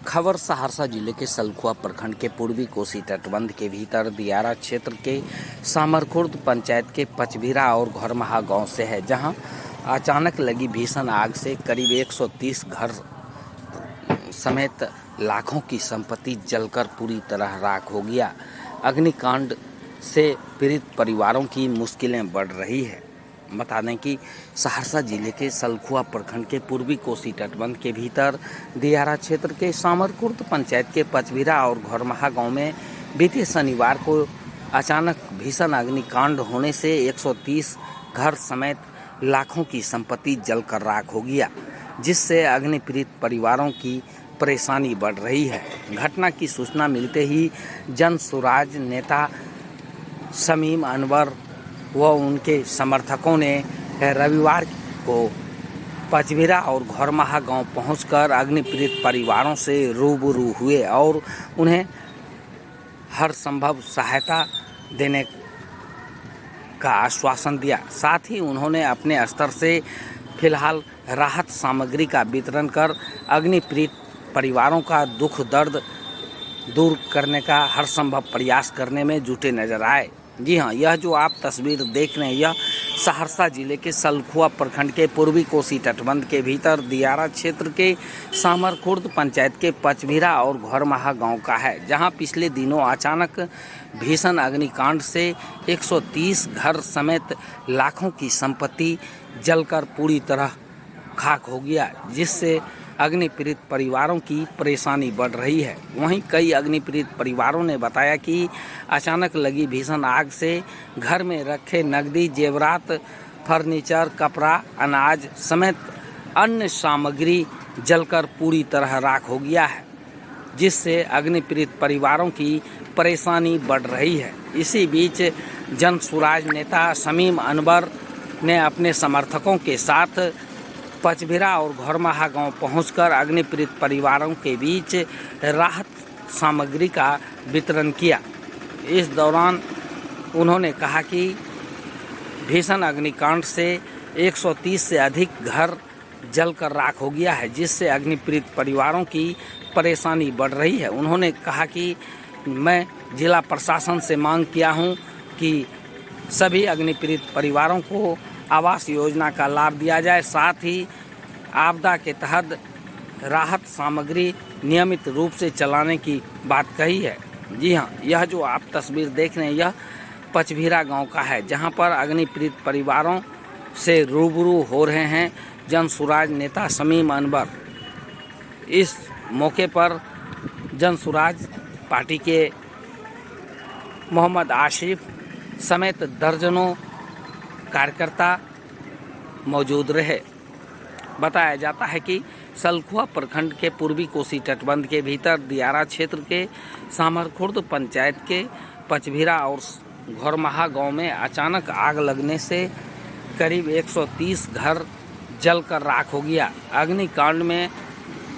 खबर सहरसा जिले के सलखुआ प्रखंड के पूर्वी कोसी तटबंध के भीतर दियारा क्षेत्र के सामरखुर्द पंचायत के पचभीरा और घरमहा गांव से है, जहां अचानक लगी भीषण आग से करीब 130 घर समेत लाखों की संपत्ति जलकर पूरी तरह राख हो गया। अग्निकांड से पीड़ित परिवारों की मुश्किलें बढ़ रही है। बता दें कि सहरसा जिले के सलखुआ प्रखंड के पूर्वी कोसी तटबंध के भीतर दियारा क्षेत्र के सामरखुर्द पंचायत के पचभीरा और घरमहा गांव में बीते शनिवार को अचानक भीषण अग्निकांड होने से 130 घर समेत लाखों की संपत्ति जलकर राख हो गया, जिससे अग्नि पीड़ित परिवारों की परेशानी बढ़ रही है। घटना की सूचना मिलते ही जन सुराज नेता शमीम अनवर व उनके समर्थकों ने रविवार को पचभीरा और घरमहा गांव पहुंचकर अग्नि पीड़ित परिवारों से रूबरू हुए और उन्हें हर संभव सहायता देने का आश्वासन दिया। साथ ही उन्होंने अपने स्तर से फिलहाल राहत सामग्री का वितरण कर अग्नि पीड़ित परिवारों का दुख दर्द दूर करने का हर संभव प्रयास करने में जुटे नजर आए। जी हाँ, यह जो आप तस्वीर देख रहे हैं, यह सहरसा जिले के सलखुआ प्रखंड के पूर्वी कोसी तटबंध के भीतर दियारा क्षेत्र के सामरखुर्द पंचायत के पचभीरा और घरमहा गांव का है, जहां पिछले दिनों अचानक भीषण अग्निकांड से 130 घर समेत लाखों की संपत्ति जलकर पूरी तरह खाक हो गया, जिससे अग्नि पीड़ित परिवारों की परेशानी बढ़ रही है। वहीं कई अग्नि पीड़ित परिवारों ने बताया कि अचानक लगी भीषण आग से घर में रखे नकदी, जेवरात, फर्नीचर, कपड़ा, अनाज समेत अन्य सामग्री जलकर पूरी तरह राख हो गया है, जिससे अग्नि पीड़ित परिवारों की परेशानी बढ़ रही है। इसी बीच जन सुराज नेता शमीम अनवर ने अपने समर्थकों के साथ पचभीरा और घरमहा गांव पहुंचकर अग्नि पीड़ित परिवारों के बीच राहत सामग्री का वितरण किया। इस दौरान उन्होंने कहा कि भीषण अग्निकांड से 130 से अधिक घर जलकर राख हो गया है, जिससे अग्नि पीड़ित परिवारों की परेशानी बढ़ रही है। उन्होंने कहा कि मैं जिला प्रशासन से मांग किया हूं कि सभी अग्नि पीड़ित परिवारों को आवास योजना का लाभ दिया जाए, साथ ही आपदा के तहत राहत सामग्री नियमित रूप से चलाने की बात कही है। जी हाँ, यह जो आप तस्वीर देख रहे हैं, यह पचभीरा गांव का है, जहां पर अग्नि पीड़ित परिवारों से रूबरू हो रहे हैं जन सुराज नेता शमीम अनवर। इस मौके पर जन सुराज पार्टी के मोहम्मद आशिफ समेत दर्जनों कार्यकर्ता मौजूद रहे। बताया जाता है कि सलखुआ प्रखंड के पूर्वी कोसी तटबंध के भीतर दियारा क्षेत्र के सामरखुर्द पंचायत के पचभीरा और घरमहा गांव में अचानक आग लगने से करीब 130 घर जलकर राख हो गया। अग्निकांड में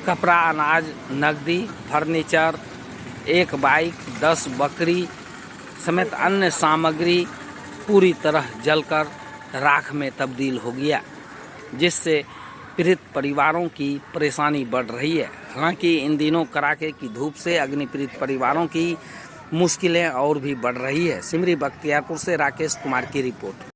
कपड़ा, अनाज, नकदी, फर्नीचर, एक बाइक, 10 बकरी समेत अन्य सामग्री पूरी तरह जलकर राख में तब्दील हो गया, जिससे पीड़ित परिवारों की परेशानी बढ़ रही है। हालांकि इन दिनों कड़ाके की धूप से अग्नि पीड़ित परिवारों की मुश्किलें और भी बढ़ रही है। सिमरी बख्तियारपुर से राकेश कुमार की रिपोर्ट।